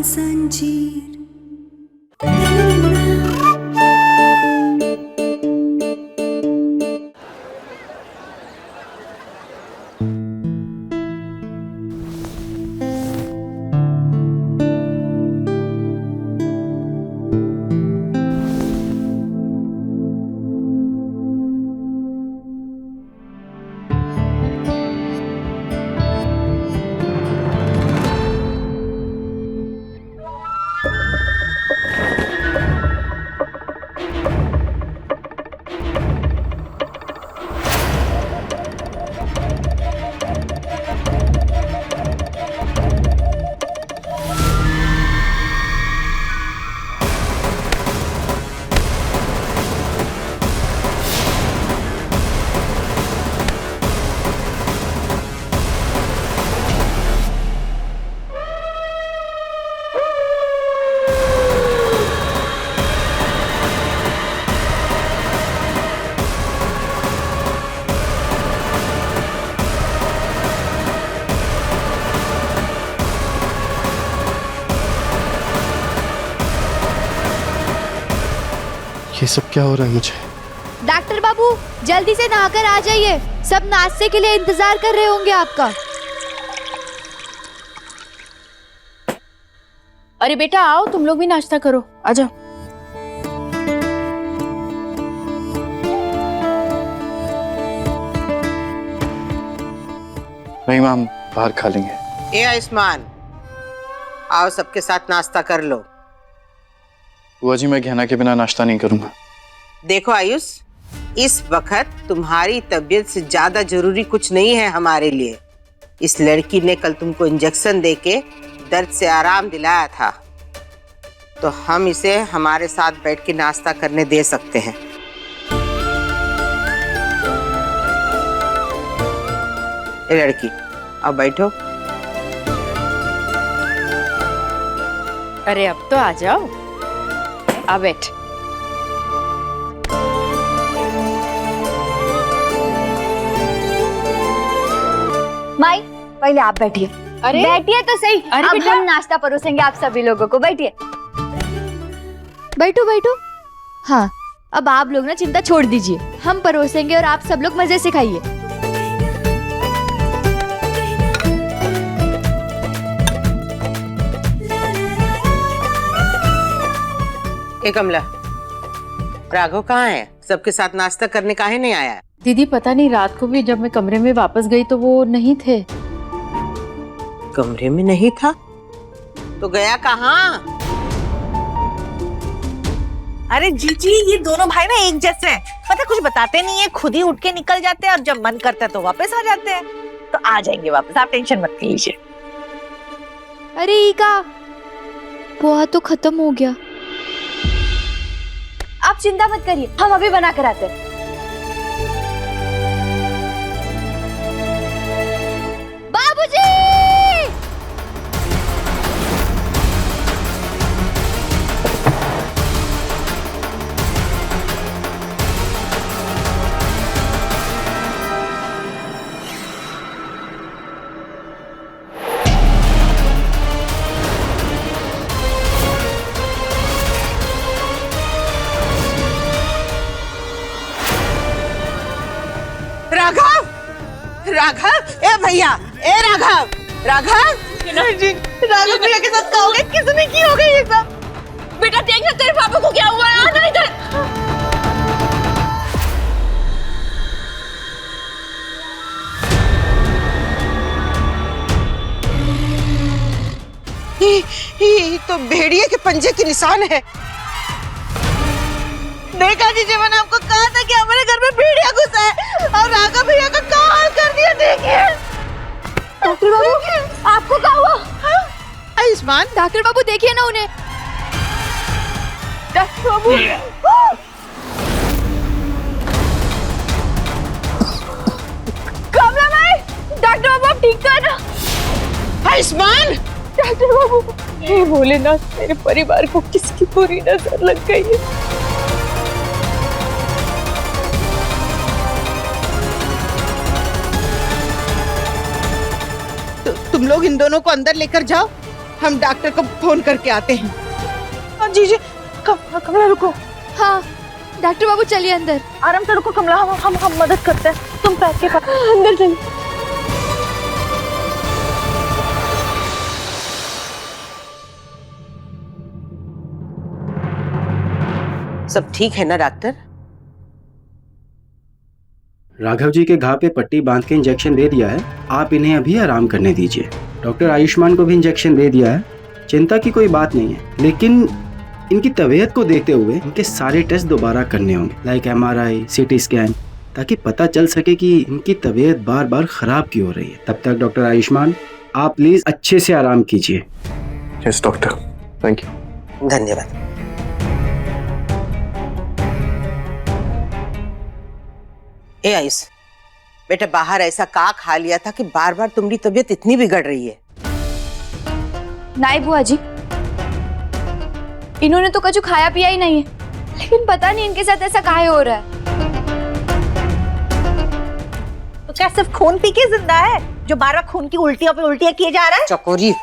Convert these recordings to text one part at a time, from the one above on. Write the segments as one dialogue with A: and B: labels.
A: संजीर
B: ये सब क्या हो रहा है मुझे?
C: डॉक्टर बाबू जल्दी से नहाकर आ जाइए, सब नाश्ते के लिए इंतजार कर रहे होंगे आपका।
D: अरे बेटा आओ, तुम लोग भी नाश्ता करो, आ जाओ।
B: नहीं मैम, बाहर खा लेंगे।
E: ए आयुष्मान, आओ सबके साथ नाश्ता कर लो।
B: बुआ जी, मैं गहना के बिना नाश्ता नहीं करूंगा।
E: देखो आयुष, इस वक्त तुम्हारी तबीयत से ज्यादा जरूरी कुछ नहीं है हमारे लिए। इस लड़की ने कल तुमको इंजेक्शन देके दर्द से आराम दिलाया था, तो हम इसे हमारे साथ बैठ के नाश्ता करने दे सकते हैं। ए लड़की, अब बैठो।
D: अरे अब तो आ जाओ, आ बैठ।
C: माई पहले आप बैठिए।
D: अरे
C: बैठिए तो सही।
D: अरे
C: अब
D: बेटा,
C: हम नाश्ता परोसेंगे आप सभी लोगों को। बैठिए, बैठो बैठो। हाँ, अब आप लोग ना चिंता छोड़ दीजिए, हम परोसेंगे और आप सब लोग मजे से खाइए।
E: ए कमला, राघव कहाँ है? सबके साथ नाश्ता करने काहे नहीं आया?
D: दीदी पता नहीं, रात को भी जब मैं कमरे में वापस गई तो वो नहीं थे।
E: कमरे में नहीं था तो गया कहाँ?
F: अरे जीजी, ये दोनों भाई ना एक जैसे हैं। पता कुछ बताते नहीं है, खुद ही उठ के निकल जाते हैं और जब मन करता है तो वापस आ जाते हैं। तो आ जाएंगे वापस, आप टेंशन मत लीजिए।
C: अरे ईका, पोहा तो खत्म हो गया। आप चिंता मत करिए, हम अभी बना कर आते हैं। बाबूजी!
E: राघव, राघव, ए भैया, ए राघव, राघव,
F: राघव भैया के साथ क्या हो गया? किसने की हो गई ये सब? बेटा देख ना तेरे पापा को क्या हुआ है। आना इधर।
E: ये तो भेड़िए के पंजे के निशान है।
F: देखा जीजी, मैंने आपको कहा था कि हमारे घर में भेड़िया घुसा है और राघव भैया का क्या हाल कर दिया। देखिए
C: डॉक्टर बाबू, आपको क्या हुआ?
E: आयुष्मान,
C: डॉक्टर बाबू देखिए ना उन्हें। डॉक्टर बाबू, कमला भाई, डॉक्टर बाबू आप ठीक तो है ना?
E: आयुष्मान,
C: डॉक्टर बाबू,
D: हे भोलेनाथ, मेरे परिवार को किसकी बुरी नजर लग गई है।
E: तुम लोग इन दोनों को अंदर लेकर जाओ हम डॉक्टर को फोन करके आते हैं।
F: हाँ, जीजी कमला रुको,
C: हाँ डॉक्टर बाबू चलिए अंदर।
F: आराम से रुको कमला, हम मदद करते हैं, तुम पैर के पास
D: अंदर चलिए।
E: सब ठीक है ना डॉक्टर?
A: राघव जी के घाव पे पट्टी बांध के इंजेक्शन दे दिया है, आप इन्हें अभी आराम करने दीजिए। डॉक्टर आयुष्मान को भी इंजेक्शन दे दिया है, चिंता की कोई बात नहीं है, लेकिन इनकी तबीयत को देखते हुए इनके सारे टेस्ट दोबारा करने होंगे, लाइक MRI, CT स्कैन, ताकि पता चल सके कि इनकी तबीयत बार बार खराब क्यों हो रही है। तब तक डॉक्टर आयुष्मान आप प्लीज अच्छे से आराम कीजिए।
B: Yes doctor, thank you.
E: धन्यवाद। ए आयुष, बेटा बाहर ऐसा का खा लिया था कि बार बार तुम्हारी तबीयत इतनी बिगड़ रही है?
C: नहीं बुआ जी, इन्होंने तो कुछ खाया पिया ही नहीं है, लेकिन पता नहीं इनके साथ ऐसा काहे हो रहा है।
F: तो क्या सिर्फ खून पी के जिंदा है जो बार बार खून की उल्टियों पे उल्टियां किए जा रहा है?
E: चकोरी।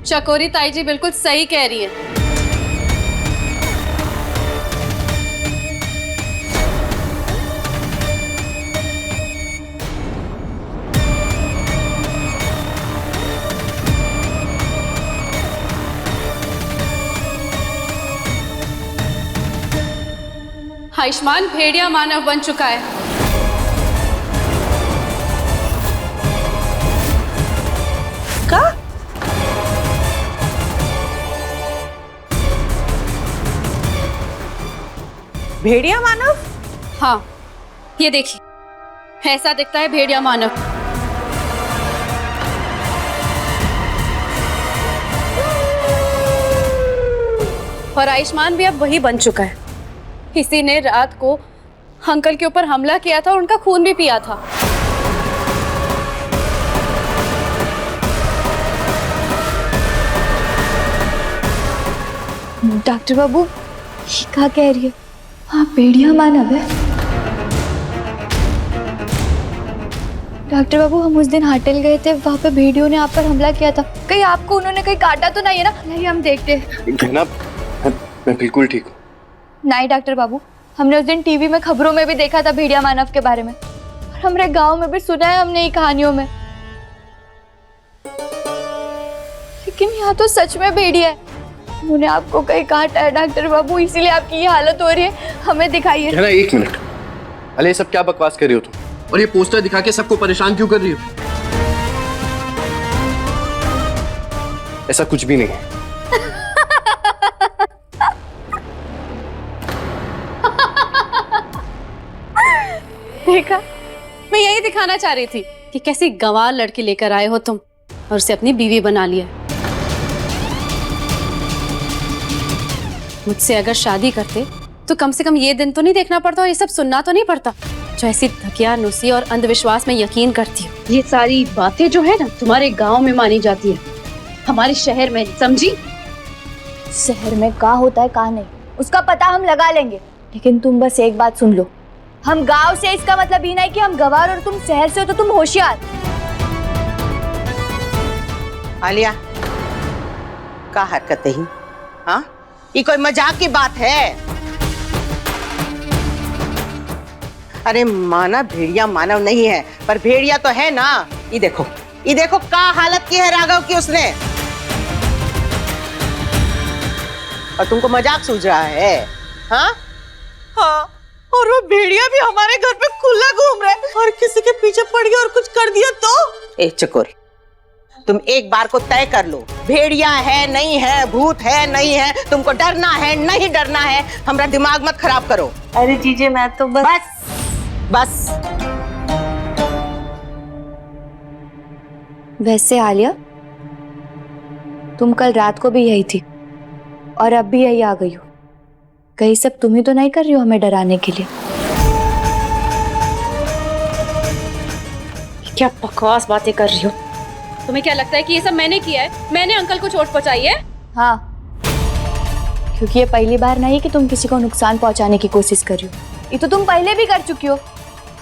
G: चकोरी ताई जी बिल्कुल सही कह रही है। आयुष्मान भेड़िया मानव बन चुका है।
F: का? भेड़िया मानव?
G: हाँ, ये देखिए, ऐसा दिखता है भेड़िया मानव। और आयुष्मान भी अब वही बन चुका है। किसी ने रात को अंकल के ऊपर हमला किया था और उनका खून भी पिया था।
C: डॉक्टर बाबू ये क्या कह रही है? हाँ भेड़िया मानव है। डॉक्टर बाबू हम उस दिन होटल गए थे, वहाँ पे भेड़ियों ने आप पर हमला किया था, कहीं आपको उन्होंने कहीं काटा तो नहीं है ना? नहीं हम देखते हैं।
B: मैं बिल्कुल ठीक हूँ।
C: नहीं डॉक्टर बाबू, हमने उस दिन टीवी में खबरों में भी देखा था भेड़िया मानव के बारे में, और हमारे गांव में भी सुना है हमने ये कहानियों में, लेकिन यहाँ तो सच में भेड़िया है। उन्होंने आपको कहीं काटा है डॉक्टर बाबू, इसीलिए आपकी ये हालत हो रही है। हमें दिखाइए।
B: कहना एक मिनट, अरे ये सब क्या बकवास कर रही हो तुम? और ये पोस्टर दिखा के सबको परेशान क्यों कर रही हो? ऐसा कुछ भी नहीं है।
G: देखा, मैं यही दिखाना चाह रही थी कि कैसी गंवार लड़की लेकर आए हो तुम और उसे अपनी बीवी बना लिया। मुझसे अगर शादी करते तो कम से कम ये दिन तो नहीं देखना पड़ता और ये सब सुनना तो नहीं पड़ता जो ऐसी धकियानुसी और अंधविश्वास में यकीन करती हो।
H: ये सारी बातें जो है ना तुम्हारे गांव में मानी जाती है, हमारे शहर में नहीं, समझी?
C: शहर में का होता है का नहीं उसका पता हम लगा लेंगे, लेकिन तुम बस एक बात सुन लो, हम गांव से इसका मतलब ही नहीं कि हम गवार और तुम शहर से हो तो तुम होशियार।
E: आलिया, का हरकत है? हाँ, ये कोई मजाक की बात है? अरे माना भेड़िया मानव नहीं है, पर भेड़िया तो है ना। ये देखो का हालत की है राघव की उसने, और तुमको मजाक सूझ रहा है? हाँ
F: हाँ, और वो भेड़िया भी हमारे घर पे खुला घूम रहा है और किसी के पीछे पड़ गया और कुछ कर दिया तो?
E: ए चकोरी, तुम एक बार को तय कर लो, भेड़िया है नहीं है, भूत है नहीं है, तुमको डरना है नहीं डरना है, हमारा दिमाग मत खराब करो।
F: अरे जीजे मैं तो
E: बस।
C: वैसे आलिया, तुम कल रात को भी यही थी और अब भी यही आ गई हो, कहीं सब तुम ही तो नहीं कर रही हो हमें डराने के लिए?
G: क्या बकवास बातें कर रही हो? तुम्हें क्या लगता है कि ये सब मैंने किया है? मैंने अंकल को चोट पहुंचाई है?
C: हाँ, क्योंकि ये पहली बार नहीं कि तुम किसी को नुकसान पहुंचाने की कोशिश कर रही हो, ये तो तुम पहले भी कर चुकी हो।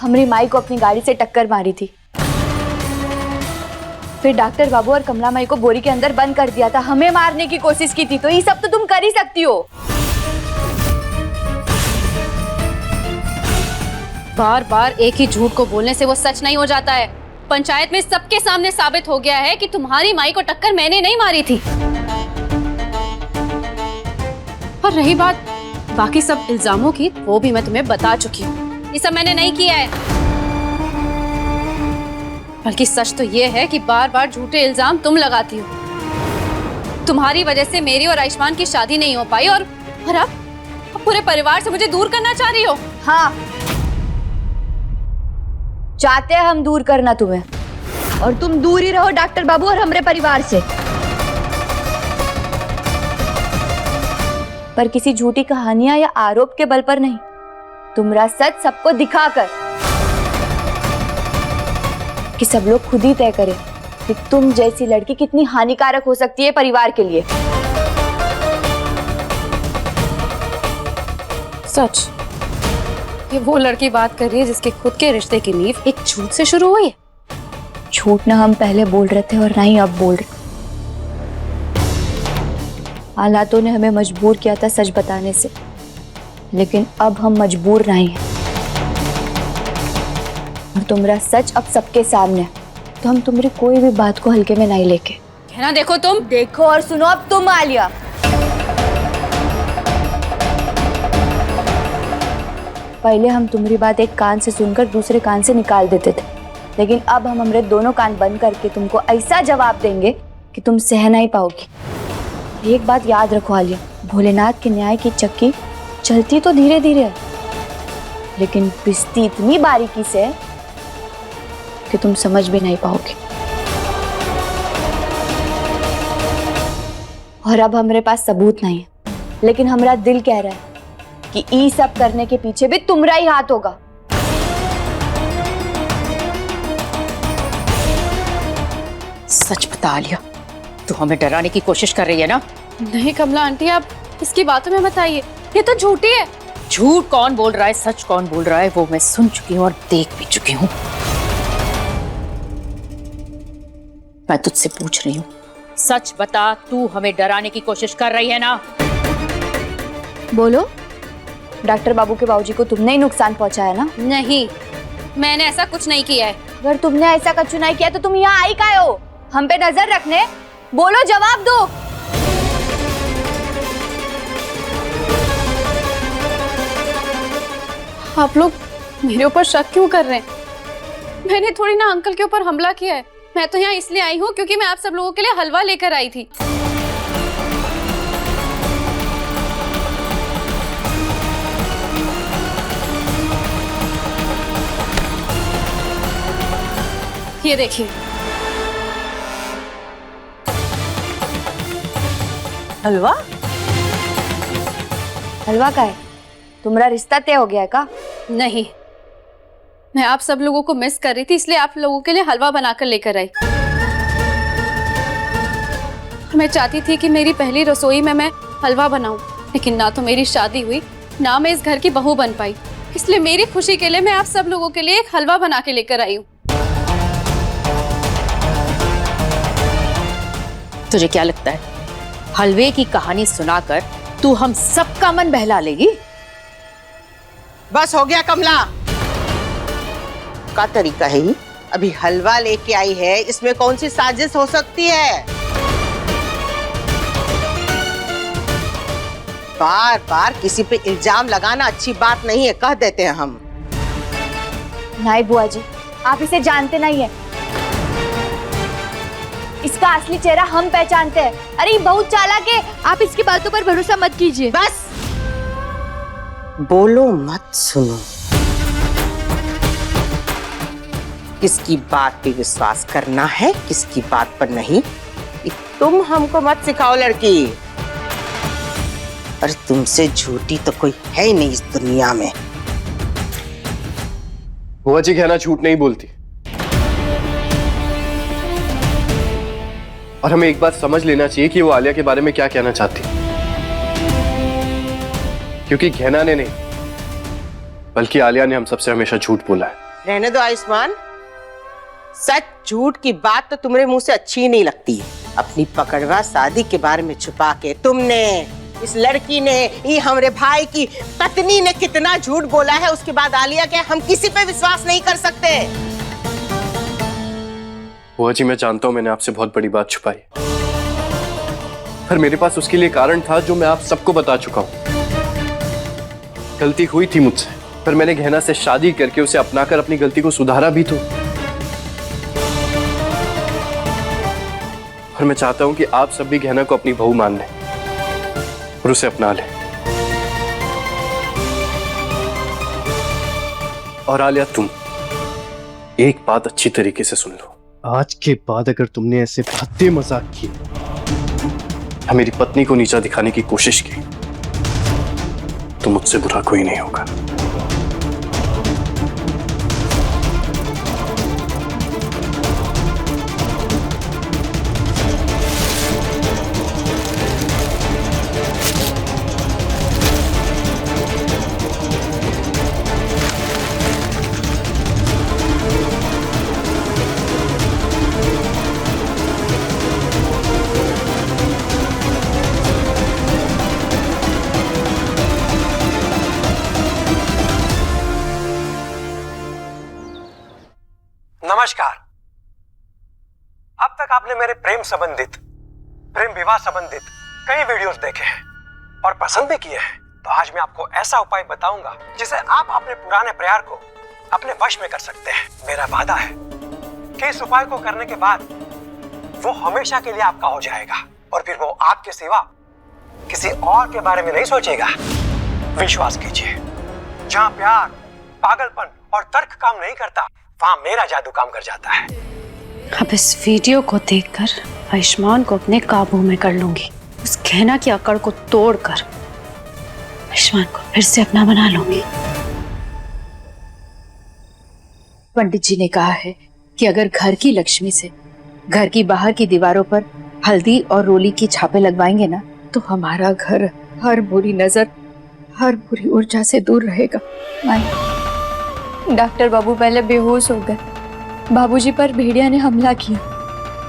C: हमारी माई को अपनी गाड़ी से टक्कर मारी थी, फिर डॉक्टर बाबू और कमला माई को बोरी के अंदर बंद कर दिया था, हमें मारने की कोशिश की थी, तो ये सब तो तुम कर ही सकती हो।
G: बार बार एक ही झूठ को बोलने से वो सच नहीं हो जाता है। पंचायत में सबके सामने साबित हो गया है कि तुम्हारी माई को टक्कर मैंने नहीं मारी थी। और रही बात बाकी सब इल्जामों की, वो भी मैं तुम्हें बता चुकी हूँ। ये सब मैंने नहीं किया है। बल्कि सच तो ये है कि बार बार झूठे इल्जाम तुम लगाती हो। तुम्हारी वजह से मेरी और आयुष्मान की शादी नहीं हो पाई, और अब पूरे परिवार से मुझे दूर करना चाह रही हो।
C: हाँ, चाहते हैं हम दूर करना तुम्हें, और तुम दूर ही रहो डॉक्टर बाबू और हमारे परिवार से। पर किसी झूठी कहानियां या आरोप के बल पर नहीं, तुम्हारा सच सबको दिखाकर, कि सब लोग खुद ही तय करें कि तुम जैसी लड़की कितनी हानिकारक हो सकती है परिवार के लिए।
G: सच, ये वो लड़की बात कर रही है जिसके खुद के रिश्ते की नींव एक झूठ से शुरू हुई है।
C: झूठ ना हम पहले बोल रहे थे और ना ही अब बोल रहे। हालातों ने हमें मजबूर किया था सच बताने से, लेकिन अब हम मजबूर नहीं हैं। और तुम्हारा सच अब सबके सामने है, तो हम तुम्हारी कोई भी बात को हल्के में नहीं लेके।
G: है ना, देखो तुम,
C: देखो और सुनो अब तुम आलिया। पहले हम तुम्हारी बात एक कान से सुनकर दूसरे कान से निकाल देते थे, लेकिन अब हम हमारे दोनों कान बंद करके तुमको ऐसा जवाब देंगे कि तुम सह नहीं पाओगी। एक बात याद रखो आलिया, भोलेनाथ के न्याय की चक्की चलती तो धीरे धीरे है, लेकिन पिसती इतनी बारीकी से कि तुम समझ भी नहीं पाओगे। और अब हमारे पास सबूत नहीं है, लेकिन हमारा दिल कह रहा है कि ये सब करने के पीछे भी तुम्हारा ही हाथ होगा।
F: सच बता आलिया, तू हमें डराने की कोशिश कर रही है ना?
G: नहीं कमला आंटी, आप इसकी बातों में बताइए, ये तो झूठी है।
F: झूठ कौन बोल रहा है, सच कौन बोल रहा है, वो मैं सुन चुकी हूँ और देख भी चुकी हूँ। मैं तुझसे पूछ रही हूँ, सच बता, तू हमें डराने की कोशिश कर रही है ना?
C: बोलो, डॉक्टर बाबू के बाबूजी को तुमने ही नुकसान पहुंचाया ना?
G: नहीं, मैंने ऐसा कुछ नहीं किया है।
C: अगर तुमने ऐसा कुछ नहीं किया तो तुम यहाँ आई काहे हो? हम पे नजर रखने? बोलो, जवाब दो।
G: आप लोग मेरे ऊपर शक क्यों कर रहे हैं? मैंने थोड़ी ना अंकल के ऊपर हमला किया है। मैं तो यहाँ इसलिए आई हूँ क्योंकि मैं आप सब लोगों के लिए हलवा लेकर आई थी। ये देखिए।
F: हलवा?
C: हलवा का है? तुम्हारा रिश्ता तय हो गया है का?
G: नहीं, मैं आप सब लोगों को मिस कर रही थी, इसलिए आप लोगों के लिए हलवा बनाकर लेकर आई। मैं चाहती थी कि मेरी पहली रसोई में मैं हलवा बनाऊं, लेकिन ना तो मेरी शादी हुई, ना मैं इस घर की बहू बन पाई। इसलिए मेरी खुशी के लिए मैं आप सब लोगों के लिए एक हलवा बना के लेकर आई हूँ।
F: तुझे क्या लगता है, हलवे की कहानी सुनाकर तू हम सबका मन बहला लेगी?
E: बस हो गया कमला, का तरीका है ये? अभी हलवा लेके आई है, इसमें कौन सी साजिश हो सकती है? बार बार किसी पे इल्जाम लगाना अच्छी बात नहीं है, कह देते हैं हम।
C: नहीं बुआ जी, आप इसे जानते नहीं है। इसका असली चेहरा हम पहचानते हैं। अरे ये बहुत चालाक है, आप इसकी बातों पर भरोसा मत कीजिए।
E: बस बोलो मत सुनो। किसकी बात पे विश्वास करना है, किसकी बात पर नहीं, ये तुम हमको मत सिखाओ लड़की। और तुमसे झूठी तो कोई है ही नहीं इस दुनिया में।
B: बुआ जी कहना झूठ नहीं बोलती, और हमें एक बात समझ लेना चाहिए कि वो आलिया के बारे में क्या कहना चाहती, क्योंकि घेना ने नहीं बल्कि आलिया ने हम सबसे हमेशा झूठ बोला है।
E: रहने दो आयुष्मान, सच झूठ की बात तो तुम्हारे मुंह से अच्छी ही नहीं लगती है। अपनी पकड़वा शादी के बारे में छुपा के तुमने, इस लड़की ने, ये हमारे भाई की पत्नी ने कितना झूठ बोला है। उसके बाद आलिया के हम किसी पे विश्वास नहीं कर सकते।
B: बुआ जी, मैं जानता हूं मैंने आपसे बहुत बड़ी बात छुपाई, पर मेरे पास उसके लिए कारण था जो मैं आप सबको बता चुका हूं। गलती हुई थी मुझसे, पर मैंने गहना से शादी करके उसे अपनाकर अपनी गलती को सुधारा भी तो। और मैं चाहता हूं कि आप सब भी गहना को अपनी बहू मान लें और उसे अपना लें। और आलिया, तुम एक बात अच्छी तरीके से सुन लो। आज के बाद अगर तुमने ऐसे भद्दे मजाक किए, मेरी पत्नी को नीचा दिखाने की कोशिश की, तो मुझसे बुरा कोई नहीं होगा।
I: नमस्कार। अब तक आपने मेरे प्रेम विवाह संबंधित कई वीडियोस देखे हैं और पसंद भी किए हैं। तो आज मैं आपको ऐसा उपाय बताऊंगा जिसे आप अपने पुराने प्यार को अपने वश में कर सकते हैं। मेरा वादा है कि इस उपाय को करने के बाद वो हमेशा के लिए आपका हो जाएगा और फिर वो आपके सिवा किसी और के बारे में नहीं सोचेगा। विश्वास कीजिए, जहां प्यार, पागलपन और तर्क काम नहीं करता, वहां मेरा जादू काम कर जाता है।
H: अब इस वीडियो को देखकर आयुष्मान को अपने काबू में कर लूंगी। उस गहना की अकड़ को तोड़कर आयुष्मान को फिर से अपना बना लूंगी। पंडित जी ने कहा है कि अगर घर की लक्ष्मी से घर की बाहर की दीवारों पर हल्दी और रोली की छापे लगवाएंगे ना, तो हमारा घर हर बुरी नजर, हर बुरी ऊर्जा से दूर रहेगा।
C: डॉक्टर बाबू पहले बेहोश हो गए, बाबूजी पर भेड़िया ने हमला किया,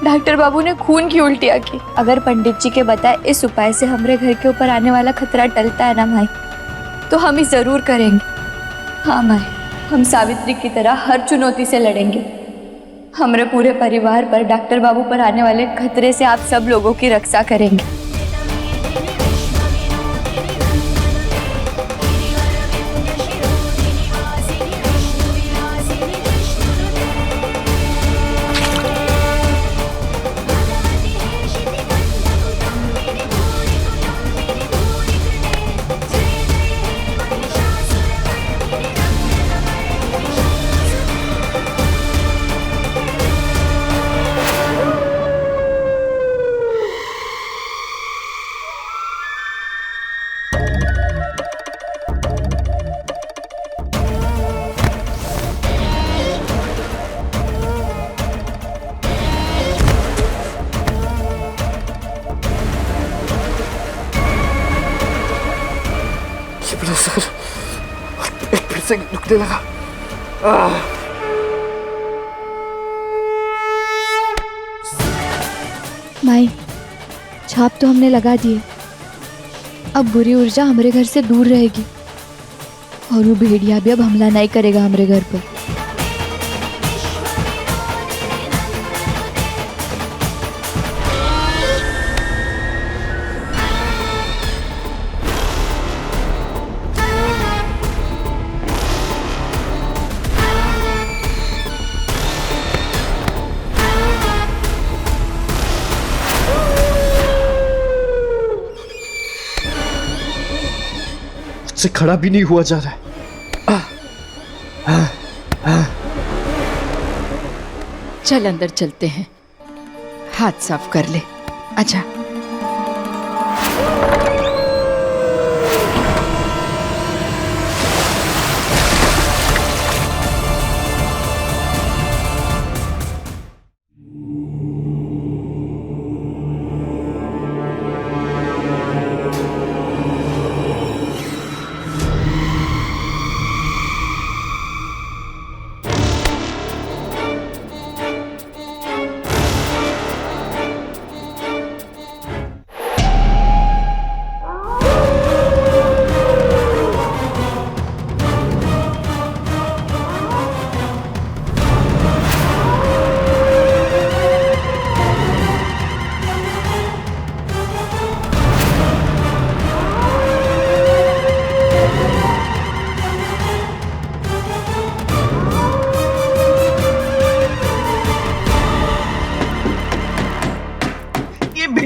C: डॉक्टर बाबू ने खून की उल्टियां की। अगर पंडित जी के बताए इस उपाय से हमारे घर के ऊपर आने वाला खतरा टलता है ना माई, तो हम ही जरूर करेंगे। हाँ माई, हम सावित्री की तरह हर चुनौती से लड़ेंगे। हमारे पूरे परिवार पर, डॉक्टर बाबू पर आने वाले खतरे से आप सब लोगों की रक्षा करेंगे।
B: फिर से दुखने लगा।
C: माई, छाप तो हमने लगा दिए, अब बुरी ऊर्जा हमारे घर से दूर रहेगी और वो भेड़िया भी अब हमला नहीं करेगा हमारे घर पर।
B: से खड़ा भी नहीं हुआ जा रहा है।
J: चल अंदर चलते हैं, हाथ साफ कर ले। अच्छा,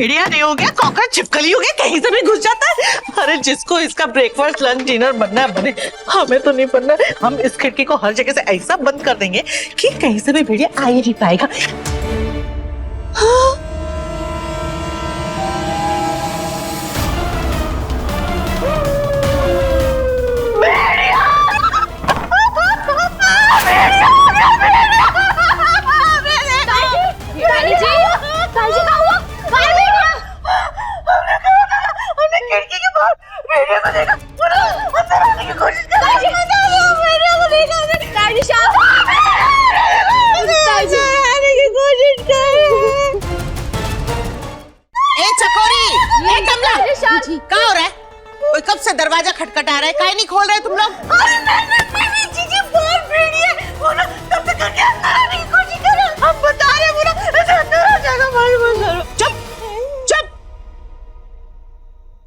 F: भेड़िया नहीं हो गया, कॉकरोच छिपकली हो गया, कहीं से भी घुस जाता है। अरे जिसको इसका ब्रेकफास्ट लंच डिनर बनना है बने, हमें तो नहीं बनना। हम इस खिड़की को हर जगह से ऐसा बंद कर देंगे कि कहीं से भी भेड़िया आ ही नहीं पाएगा। हाँ?
E: क्या हो रहा है? कोई कब से दरवाजा खटखटा रहा है, काहे नहीं खोल रहे तुम लोग?
F: जीजी बहुत भेड़िया वो ना तब तक करके अंदर आने की कोशिश कर रहा है। हम बता रहे हैं वो ना ऐसे अंदर आ जाएगा भाई बंदर।
E: चुप चुप।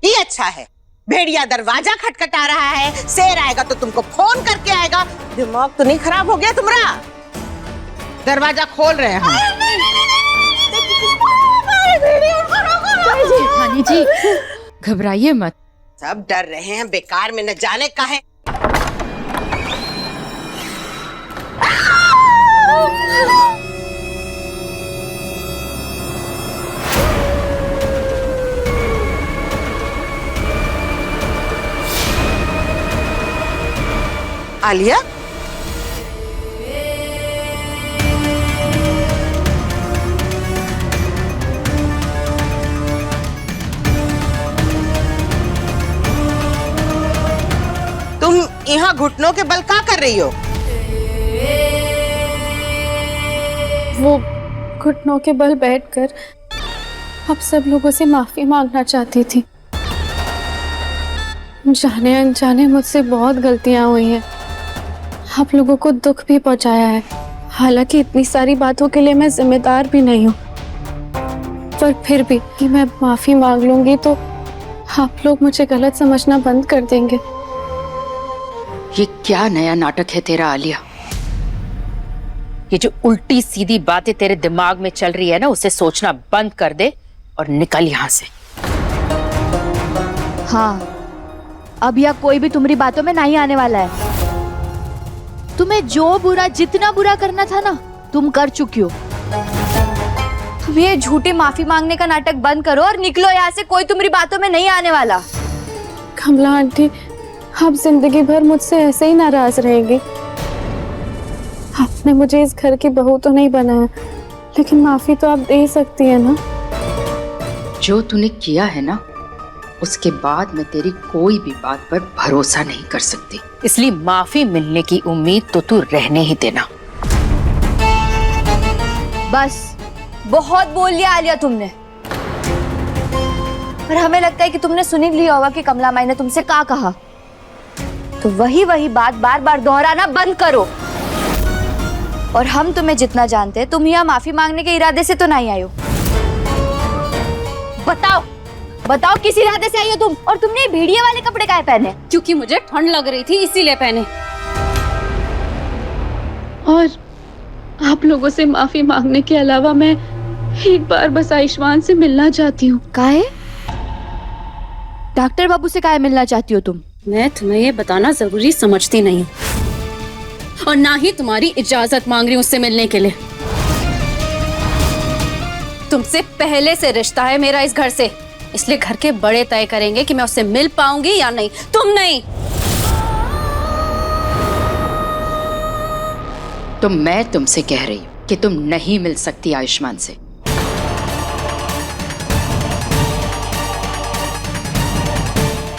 E: ये अच्छा है, भेड़िया दरवाजा खटखटा रहा है, शेर आएगा तो तुमको फोन करके आएगा। दिमाग तो नहीं खराब हो गया तुम्हारा? दरवाजा खोल रहे हैं हम।
J: जेठानी जी घबराइए मत।
E: सब डर रहे हैं, बेकार में न जाने का है। आलिया, तुम यहाँ घुटनों के बल क्या कर रही हो?
G: वो घुटनों के बल बैठकर आप सब लोगों से माफी मांगना चाहती थी। जाने अनजाने मुझसे बहुत गलतियां हुई हैं, आप लोगों को दुख भी पहुंचाया है। हालांकि इतनी सारी बातों के लिए मैं जिम्मेदार भी नहीं हूँ, पर फिर भी कि मैं माफी मांग लूंगी तो आप लोग मुझे गलत समझना बंद कर देंगे।
J: ये क्या नया नाटक है तेरा आलिया? ये जो उल्टी सीधी बातें तेरे दिमाग में चल रही है ना, उसे सोचना बंद कर दे और निकल यहाँ से।
C: हाँ, अब यह कोई भी तुम्हारी बातों में नहीं आने वाला है। तुम्हें जो बुरा, जितना बुरा करना था ना, तुम कर चुकी हो। तुम ये झूठी माफी मांगने का नाटक बंद करो और निकलो यहाँ से। कोई तुम्हारी बातों में नहीं आने वाला।
G: कमला आंटी, आप जिंदगी भर मुझसे ऐसे ही नाराज रहेंगी। आपने मुझे इस घर की बहू तो नहीं बनाया, लेकिन माफी तो आप दे सकती है ना।
J: जो तूने किया है ना, उसके बाद मैं तेरी कोई भी बात पर भरोसा नहीं कर सकती, इसलिए माफी मिलने की उम्मीद तो तू रहने ही देना।
C: बस बहुत बोल लिया आलिया तुमने। पर हमें लगता है कि तुमने सुन लिया होगा कि कमला माई ने तुमसे क्या कहा, तो वही बात बार बार दोहराना बंद करो। और हम तुम्हें जितना जानते हैं, तुम यहाँ माफी मांगने के इरादे से तो नहीं आई हो। बताओ किस इरादे से आई हो तुम? और तुमने भेड़िए वाले कपड़े काहे पहने?
G: क्योंकि मुझे ठंड लग रही थी, इसीलिए पहने। और आप लोगों से माफी मांगने के अलावा मैं एक बार बस आयुष्मान से मिलना चाहती हूँ।
C: काहे? डॉक्टर बाबू से काहे मिलना चाहती हो तुम?
G: मैं तुम्हें ये बताना जरूरी समझती नहीं हूँ, और ना ही तुम्हारी इजाजत मांग रही हूँ उससे मिलने के लिए। तुमसे पहले से रिश्ता है मेरा इस घर से, इसलिए घर के बड़े तय करेंगे कि मैं उससे मिल पाऊंगी या नहीं, तुम नहीं।
J: तो मैं तुमसे कह रही हूँ कि तुम नहीं मिल सकती आयुष्मान से।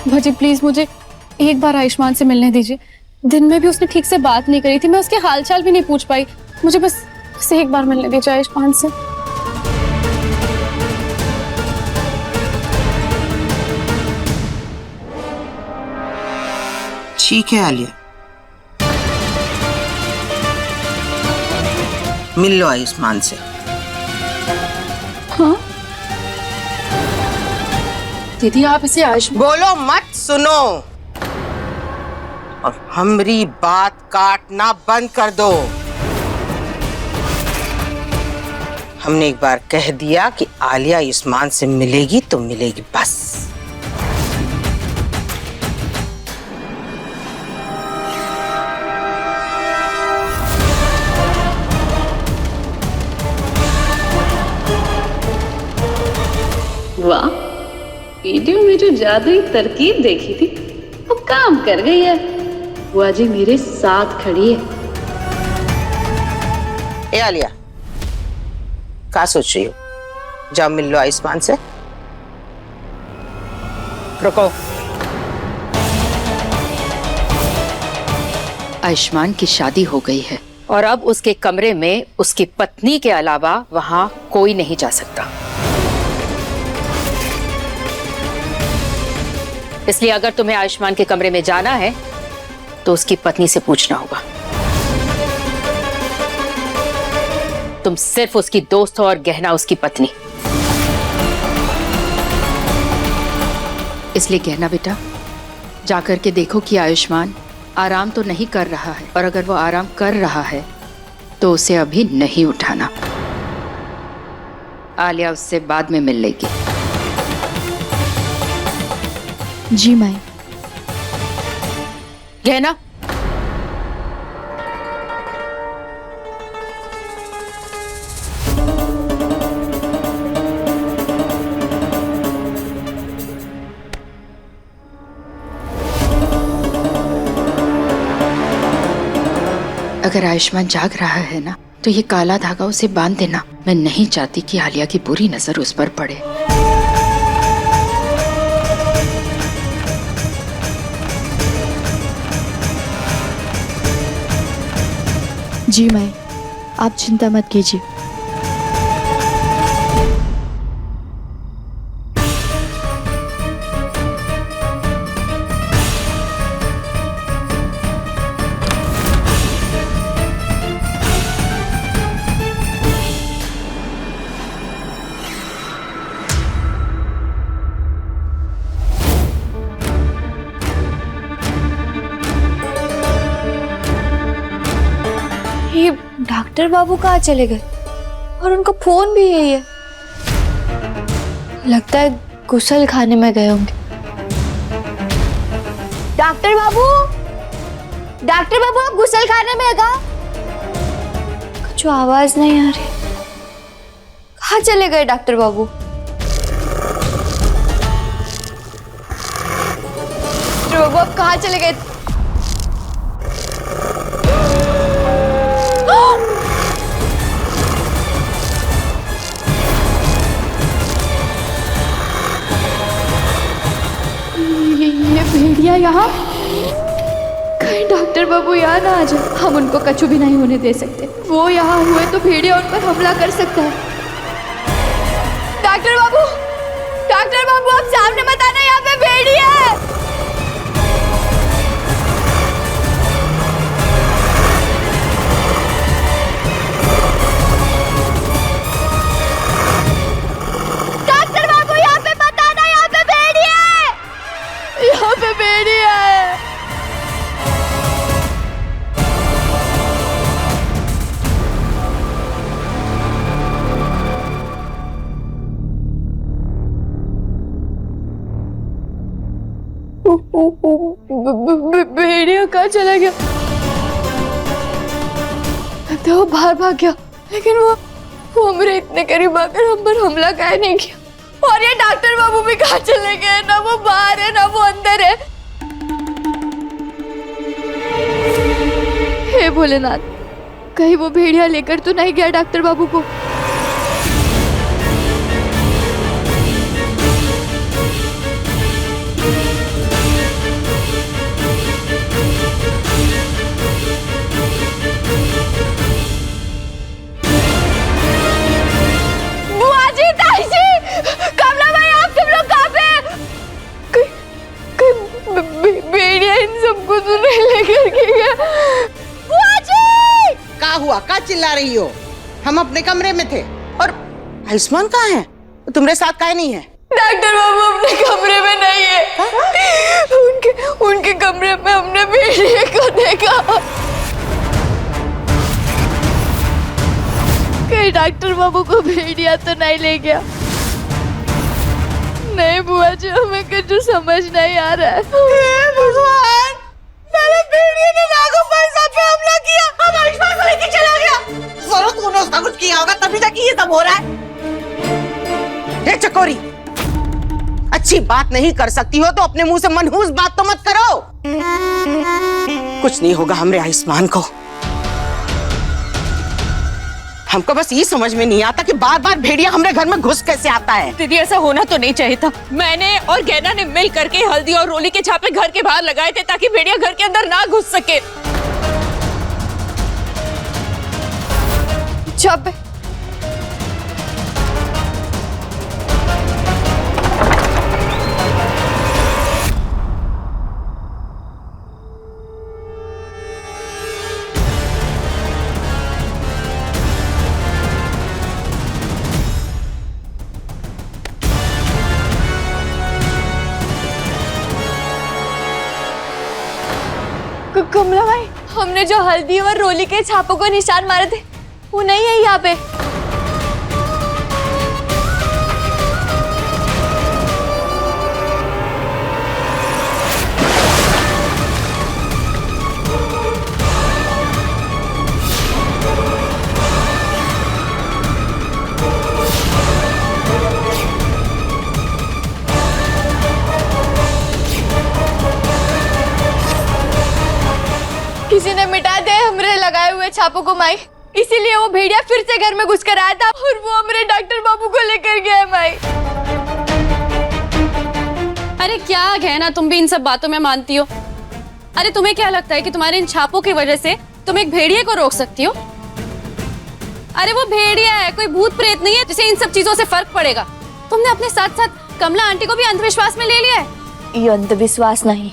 G: भजी प्लीज मुझे एक बार आयुष्मान से मिलने दीजिए। दिन में भी उसने ठीक से बात नहीं करी थी, मैं उसके हालचाल भी नहीं पूछ पाई। मुझे बस एक बार मिलने दीजिए आयुष्मान से।
E: ठीक है आलिया, मिल लो आयुष्मान से।
G: हाँ दीदी, आप इसे आयुष्मान।
E: बोलो मत, सुनो। और हमारी बात काटना बंद कर दो। हमने एक बार कह दिया कि आलिया आयुष्मान से मिलेगी तो मिलेगी बस।
G: वाह, वीडियो में जो जादुई तरकीब देखी थी वो काम कर गई है। बुआ जी मेरे साथ खड़ी है।
E: ए आलिया, क्या सोच रही हो? जाओ मिल लो आयुष्मान से। रुको।
J: आयुष्मान की शादी हो गई है और अब उसके कमरे में उसकी पत्नी के अलावा वहां कोई नहीं जा सकता। इसलिए अगर तुम्हें आयुष्मान के कमरे में जाना है तो उसकी पत्नी से पूछना होगा। तुम सिर्फ उसकी दोस्त हो और गहना उसकी पत्नी। इसलिए गहना बेटा, जाकर के देखो कि आयुष्मान आराम तो नहीं कर रहा है, और अगर वो आराम कर रहा है तो उसे अभी नहीं उठाना। आलिया उससे बाद में मिल लेगी।
C: जी माई।
J: गहना, अगर आयुष्मान जाग रहा है ना तो ये काला धागा उसे बांध देना। मैं नहीं चाहती कि आलिया की बुरी नजर उस पर पड़े।
C: जी माई, आप चिंता मत कीजिए। ये डॉक्टर बाबू कहाँ चले गए? और उनका फोन भी यही है। लगता है गुसल खाने में गए होंगे। डॉक्टर बाबू, डॉक्टर बाबू, आप गुसल खाने में है क्या? कुछ आवाज नहीं आ रही। कहाँ चले गए डॉक्टर बाबू? डॉक्टर बाबू आप कहाँ चले गए? ये भेड़िया यहाँ? कहीं डॉक्टर बाबू यहाँ ना आ जाए। हम उनको कछु भी नहीं होने दे सकते। वो यहाँ हुए तो भेड़िया उन पर हमला कर सकता है। डॉक्टर बाबू, डॉक्टर बाबू आप सामने मत आना, यहाँ पे भेड़िया है। डॉक्टर बाबू यहाँ पे मत आना, यहाँ पे भेड़िया है। यहाँ पे भेड़िया है। भेड़िया कहाँ चला गया? लगता है वो बाहर भाग गया, लेकिन वो हमरे इतने करीब आकर हम पर हमला काहे नहीं किया? और ये डॉक्टर बाबू भी कहाँ चले गए? ना वो बाहर है ना वो अंदर है। हे भोलेनाथ, कहीं वो भेड़िया लेकर तो नहीं गया डॉक्टर बाबू को? बुआ जी, ताई जी, कमला भाई, आप सब लोग कहाँ पे? भेड़िया इन सबको तो नहीं लेकर के गया। बुआ जी!
E: क्या हुआ? क्या चिल्ला रही हो? हम अपने कमरे में थे। और आयुष्मान कहाँ है? तुम्हारे साथ काहे नहीं है?
C: डॉक्टर बाबू अपने कमरे में नहीं है। उनके कमरे में हमने भेड़िए को देखा। कहीं डॉक्टर बाबू को भेड़िया तो नहीं ले गया? नहीं बुआ जी, हमें कुछ समझ नहीं आ रहा है।
F: भगवान, पहले भेड़िए ने राघव भाई साहब पे हमला किया, अब आयुष्मान को लेके चला गया। जरूर तूने उसका कुछ किया होगा, तभी तक ये सब हो रहा है।
E: ये चकोरी, अच्छी बात नहीं कर सकती हो तो अपने मुंह से मनहूस बात तो मत करो। कुछ नहीं होगा हमरे आयुष्मान को। हमको बस ये समझ में नहीं आता कि बार बार भेड़िया हमरे घर में घुस कैसे आता है।
H: दीदी ऐसा होना तो नहीं चाहिए था। मैंने और गैना ने मिल करके हल्दी और रोली के छापे घर के बाहर लगाए थे ताकि भेड़िया घर के अंदर ना घुस सके।
C: छापे? कमला भाई, हमने जो हल्दी और रोली के छापों को निशान मारे थे वो नहीं है यहाँ पे। किसी ने मिटा दे हमरे लगाए हुए छापों को माई, इसीलिए वो भेड़िया फिर से घर में घुसकर आया था और वो हमरे डॉक्टर बाबू को लेकर गया है माई।
G: अरे क्या गहना, तुम भी इन सब बातों में मानती हो? अरे तुम्हें क्या लगता है कि तुम्हारे इन छापों की वजह से तुम एक भेड़िए को रोक सकती हो? अरे वो भेड़िया है, कोई भूत प्रेत नहीं है जिसे इन सब चीजों से फर्क पड़ेगा। तुमने अपने साथ साथ कमला आंटी को भी अंधविश्वास में ले लिया है।
C: ये अंधविश्वास नहीं,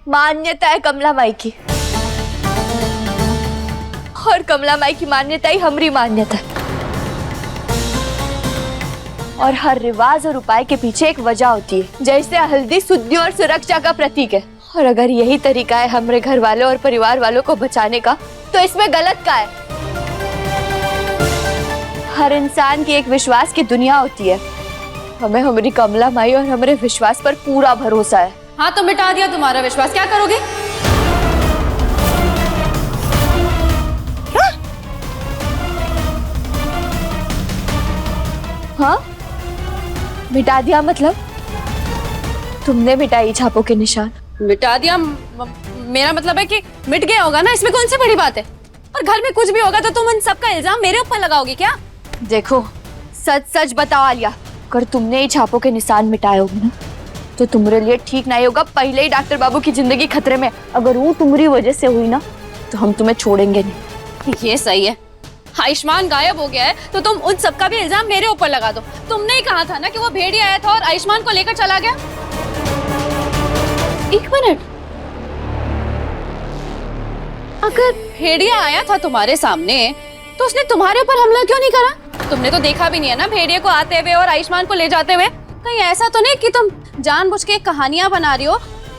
C: मान्यता है कमला माई की, और कमला माई की मान्यता ही हमारी मान्यता है। और हर रिवाज और उपाय के पीछे एक वजह होती है। जैसे हल्दी शुद्धि और सुरक्षा का प्रतीक है, और अगर यही तरीका है हमारे घर वालों और परिवार वालों को बचाने का, तो इसमें गलत क्या है? हर इंसान की एक विश्वास की दुनिया होती है। हमें हमारी कमला माई और हमारे विश्वास पर पूरा भरोसा है।
G: हाँ तो मिटा दिया तुम्हारा विश्वास, क्या करोगे?
C: हाँ, मिटा दिया मतलब? तुमने मिटाई छापों के निशान?
G: मिटा दिया मेरा मतलब है कि मिट गया होगा ना, इसमें कौन सी बड़ी बात है? और घर में कुछ भी होगा तो तुम इन सबका इल्जाम मेरे ऊपर लगाओगी क्या?
C: देखो, सच सच बताओ आलिया, अगर तुमने ही छापों के निशान मिटाए होंगे ना, तो तुम्हारे लिए ठीक नहीं होगा। पहले ही डॉक्टर बाबू की जिंदगी खतरे में, अगर वो तुम्हारी वजह से हुई ना तो हम तुम्हें छोड़ेंगे नहीं।
G: ये सही है, आयुष्मान गायब हो गया है तो तुम उन सबका भी इल्जाम मेरे ऊपर लगा दो। तुमने ही कहा था ना कि वो भेड़िया आया था और आयुष्मान को लेकर चला गया। एक मिनट, अगर भेड़िया आया था तुम्हारे सामने तो उसने तुम्हारे ऊपर हमला क्यों नहीं करा? तुमने तो देखा भी नहीं है ना भेड़िया को आते हुए और आयुष्मान को ले जाते हुए। कहीं ऐसा तो नहीं कि तुम जानबूझ के कहानियां बना रही हो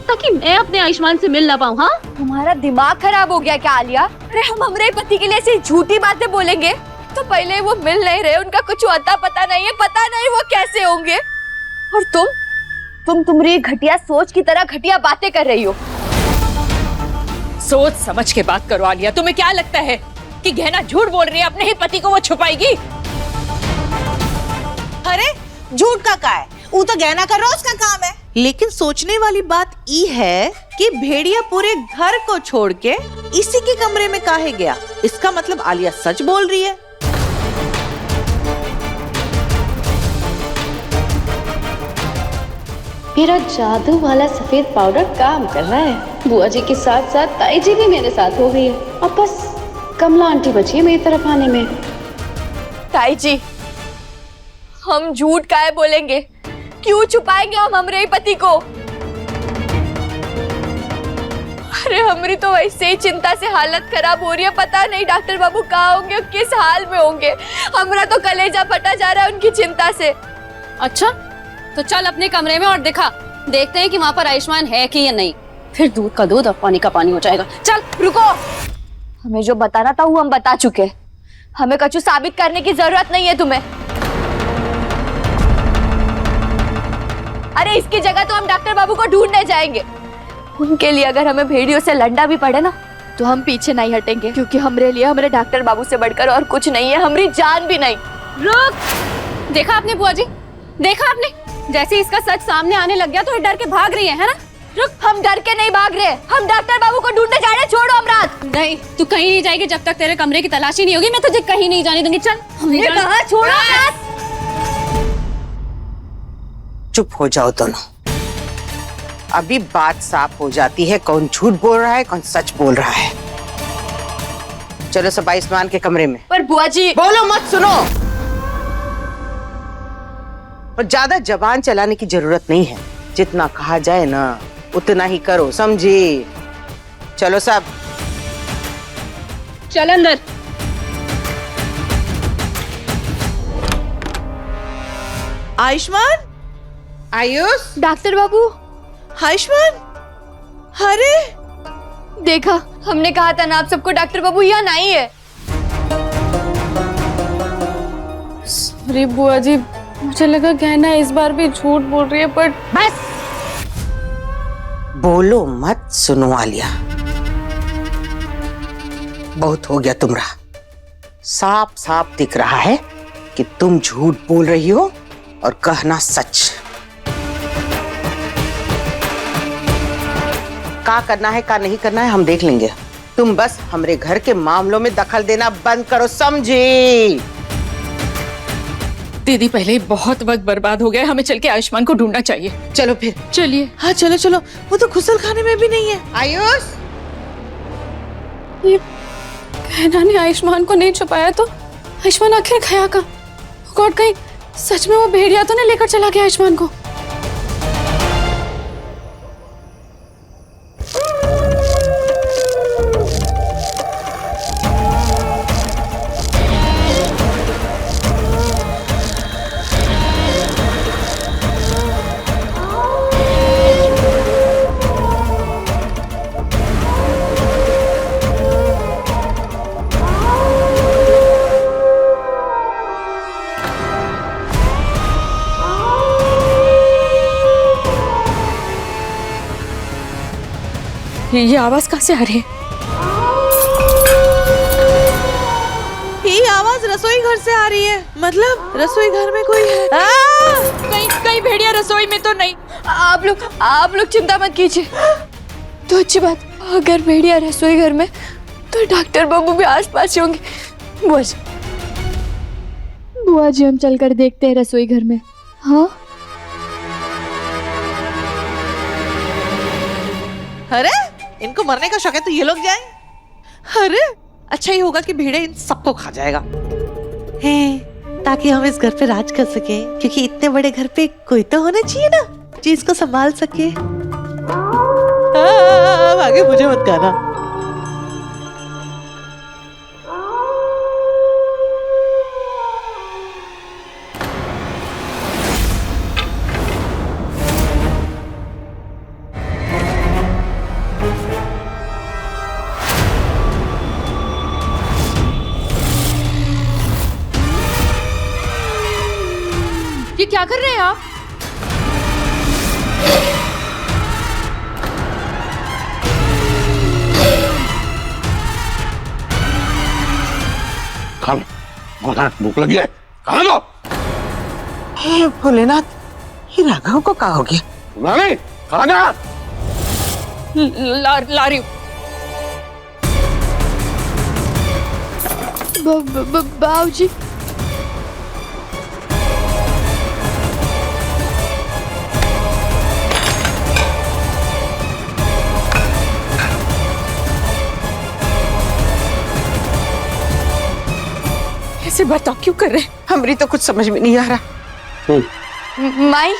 G: ताकि मैं अपने आयुष्मान से मिल ना पाऊं? हाँ,
C: तुम्हारा दिमाग खराब हो गया क्या आलिया? अरे हम हमारे पति के लिए ऐसी झूठी बातें बोलेंगे तो पहले वो मिल नहीं रहे, उनका कुछ अता पता नहीं है, पता नहीं वो कैसे होंगे। और तुम तुम्हारी घटिया सोच की तरह घटिया बातें कर रही हो।
H: सोच समझ के बात करो आलिया। तुम्हें क्या लगता है कि गहना झूठ बोल रही है, अपने ही पति को वो छुपाएगी?
F: अरे झूठ का है, वो तो गहना कर रोज का काम है। लेकिन सोचने वाली बात ई है कि भेड़िया पूरे घर को छोड़ के इसी के कमरे में काहे गया। इसका मतलब आलिया सच बोल रही है।
K: मेरा जादू वाला सफेद पाउडर काम कर रहा है। बुआ जी के साथ साथ ताई जी भी मेरे साथ हो गई है। अब बस कमला आंटी बची है मेरी तरफ आने में।
C: ताई जी, हम झूठ काहे बोलेंगे? क्यों छुपाएंगे हम हमारे ही पति को? अरे हमारी तो वैसे ही चिंता से हालत खराब हो रही है। पता नहीं डॉक्टर बाबू कहाँ होंगे, किस हाल में होंगे। हमारा तो कलेजा फटा जा रहा है उनकी चिंता से।
G: अच्छा तो चल अपने कमरे में और दिखा, देखते हैं कि वहाँ पर आयुष्मान है कि या नहीं। फिर दूध का दूध और पानी का पानी हो जाएगा। चल।
C: रुको, हमें जो बताना था वो हम बता चुके। हमें कछु साबित करने की जरूरत नहीं है तुम्हें। अरे इसकी जगह तो हम डॉक्टर बाबू को ढूंढने जाएंगे। उनके लिए अगर हमें भेड़ियों से लड़ना भी पड़े ना तो हम पीछे नहीं हटेंगे, क्योंकि हमरे लिए हमारे डॉक्टर बाबू से बढ़कर और कुछ नहीं है, हमारी जान भी नहीं।
G: रुक! देखा आपने बुआ जी, देखा आपने? जैसे इसका सच सामने आने लग गया तो ये डर के भाग रही है ना?
C: रुक, हम डर के नहीं भाग रहे, हम डॉक्टर बाबू को ढूंढने जा रहे हैं। छोड़ो अमरात।
G: नहीं, तू कहीं नहीं जाएगी जब तक तेरे कमरे की तलाशी नहीं होगी। मैं तुझे कहीं नहीं जाने दूंगी। चल, हम नहीं जाने।
C: कहा छोड़ो अमरात।
E: चुप हो जाओ दोनों। अभी बात साफ हो जाती है, कौन झूठ बोल रहा है कौन सच बोल रहा है। चलो सब आयुष्मान के कमरे में।
C: पर बुआ जी
E: बोलो मत, सुनो। और ज्यादा जबान चलाने की जरूरत नहीं है, जितना कहा जाए ना उतना ही करो, समझी? चलो सब।
G: चल अंदर।
F: आयुष्मान,
E: आयुष,
C: डॉक्टर बाबू,
F: आयुष्मान, अरे
C: देखा, हमने कहा था ना आप सबको डॉक्टर बाबू यहाँ नहीं है।
G: अरे बुआ जी, मुझे लगा गहना इस बार भी झूठ बोल रही है, पर
E: बस बोलो मत, सुनो आलिया। बहुत हो गया तुम्हारा। साफ साफ दिख रहा है कि तुम झूठ बोल रही हो और कहना सच। क्या करना है क्या नहीं करना है हम देख लेंगे। तुम बस हमरे घर के मामलों में दखल देना बंद करो, समझी?
J: दीदी, पहले ही बहुत वक्त बर्बाद हो गया, हमें चल के आयुष्मान को ढूंढना चाहिए।
E: चलो फिर।
J: चलिए।
F: हाँ चलो चलो, वो तो गुसल खाने में भी नहीं है।
E: आयुष,
G: ये गहना ने आयुष्मान को नहीं छुपाया तो आयुष्मान आखिर गया कहाँ? गॉड, कहीं सच में वो भेड़िया तो नहीं लेकर चला गया आयुष्मान को?
J: ये आवाज कहाँ से आ रही है?
F: ये आवाज रसोई घर से आ रही है, मतलब रसोई घर में कोई है।
C: कहीं कहीं भेड़िया रसोई में तो नहीं। आप लोग चिंता मत कीजिए। तो अच्छी बात, अगर भेड़िया रसोई घर में तो डॉक्टर बाबू भी आसपास ही होंगे। बुआ जी हम चलकर देखते हैं रसोई घर में। हाँ
F: अरे इनको मरने का शौक है तो ये लोग जाएं। अरे अच्छा ही होगा कि भेड़े इन सबको खा जाएगा, है, ताकि हम इस घर पे राज कर सके, क्योंकि इतने बड़े घर पे कोई तो होना चाहिए ना जो इसको संभाल सके। आगे मुझे मत कहना।
J: ये क्या कर रहे हैं आप?
L: खाना भूख लगी है, खाना दो।
E: हे भोलेनाथ, ये राघव को क्या हो गया?
L: नहीं, खाना
J: ला रही हूँ।
C: बाबूजी,
J: ऐसे बर्ताव क्यों कर रहे हैं?
E: हमारी तो कुछ समझ में नहीं आ रहा।
C: माई,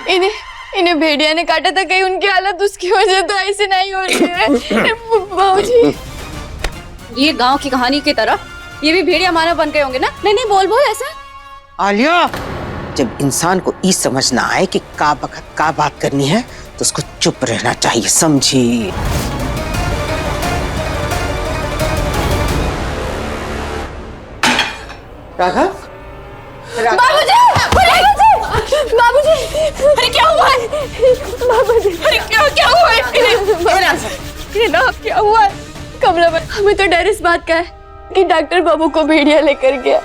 C: इन्हें भेड़िया ने काटा था, कहीं उनकी हालत उसकी वजह तो ऐसे नहीं हो रही है। बाबूजी,
G: ये गांव की कहानी की तरह ये भी भेड़िया मानव बन गए होंगे ना? नहीं बोल ऐसा।
E: आलिया, जब इंसान को ई समझ ना आए कि का वक्त का बात करनी है तो उसको चुप रहना चाहिए, समझी? राघव
G: बाबूजी! बाबूजी! अरे क्या हुआ है? बाबूजी! अरे क्या हुआ है? ये ना क्या हुआ है? कमला भाई, हमें तो डर इस बात का है कि डॉक्टर बाबू को भेड़िया लेकर गया।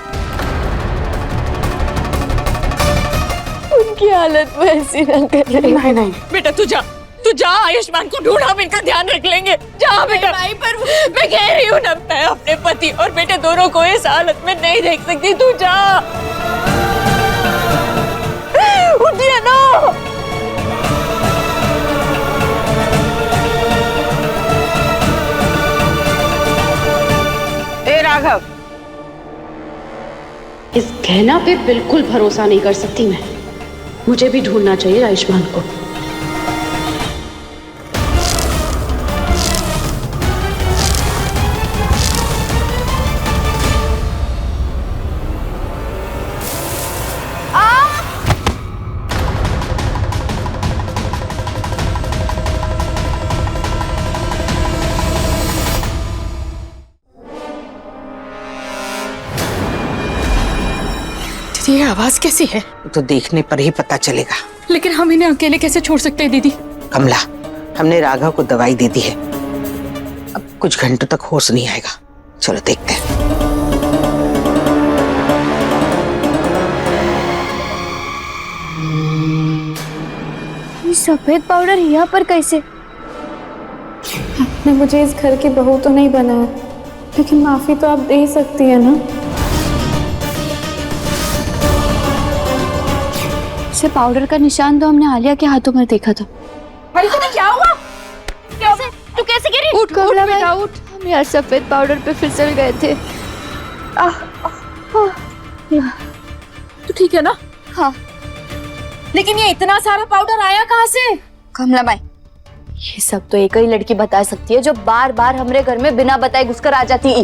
G: उनकी हालत वैसी ना कर रही।
F: नहीं बेटा तू जा आयुष्मान को ढूंढ, हम इनका ध्यान रख लेंगे। जा बेटा। नहीं पर मैं कह रही हूँ ना, मैं अपने पति और बेटे दोनों को इस हालत में नहीं देख सकती। तू जा, उठिए ना।
E: ए राघव,
K: इस गहना पे बिल्कुल भरोसा नहीं कर सकती मैं। मुझे भी ढूंढना चाहिए आयुष्मान को।
J: ये आवाज कैसी है?
E: तो देखने पर ही पता चलेगा।
J: लेकिन हम इन्हें अकेले कैसे छोड़ सकते हैं दीदी?
E: कमला, हमने राघव को दवाई दे दी है, अब कुछ घंटों तक होश नहीं आएगा। चलो देखते हैं।
C: ये सफेद पाउडर यहाँ पर कैसे?
G: आपने मुझे इस घर की बहू तो नहीं बनाया, लेकिन माफी तो आप दे ही सकती है ना।
C: इसे पाउडर का निशान तो हमने आलिया के हाथों में देखा था।
J: क्या हुआ? तू कैसे गिरी?
C: उठ कमला भाई, उठ। हम यार सफेद पाउडर पे फिसल गए थे।
J: तू ठीक है ना?
C: हाँ।
J: लेकिन ये इतना सारा पाउडर आया कहाँ से?
C: कमला भाई, ये सब तो एक ही लड़की बता सकती है जो बार बार हमारे घर में बिना बताए घुसकर आ जाती है।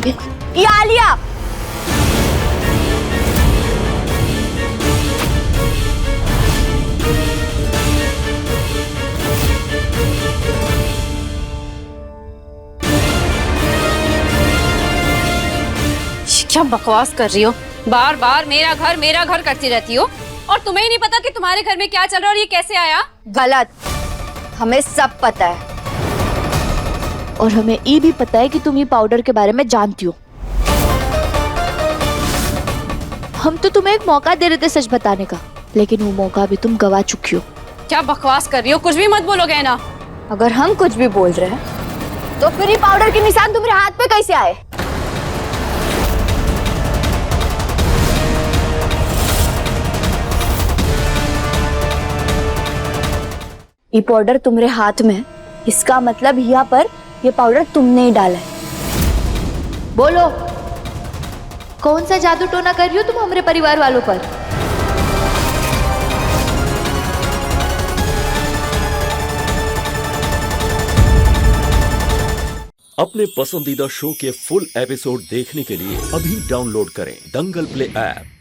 C: ये आलिया।
G: क्या बकवास कर रही हो? बार बार मेरा घर करती रहती हो, और तुम्हें ही नहीं पता कि तुम्हारे घर में क्या चल रहा है और ये कैसे आया?
C: गलत। हमें सब पता है, और हमें ये भी पता है कि तुम ये पाउडर के बारे में जानती हो। हम तो तुम्हें एक मौका दे रहे थे सच बताने का, लेकिन वो मौका भी तुम गवा चुकी हो।
G: क्या बकवास कर रही हो? कुछ भी मत बोलोगे ना।
C: अगर हम कुछ भी बोल रहे हैं तो फिर ये पाउडर के निशान तुम्हारे हाथ पे कैसे आए? ये पाउडर तुम्हारे हाथ में है, इसका मतलब यहाँ पर ये पाउडर तुमने ही डाला है। बोलो, कौन सा जादू टोना कर रही हो तुम हमारे परिवार वालों पर?
M: अपने पसंदीदा शो के फुल एपिसोड देखने के लिए अभी डाउनलोड करें दंगल प्ले ऐप।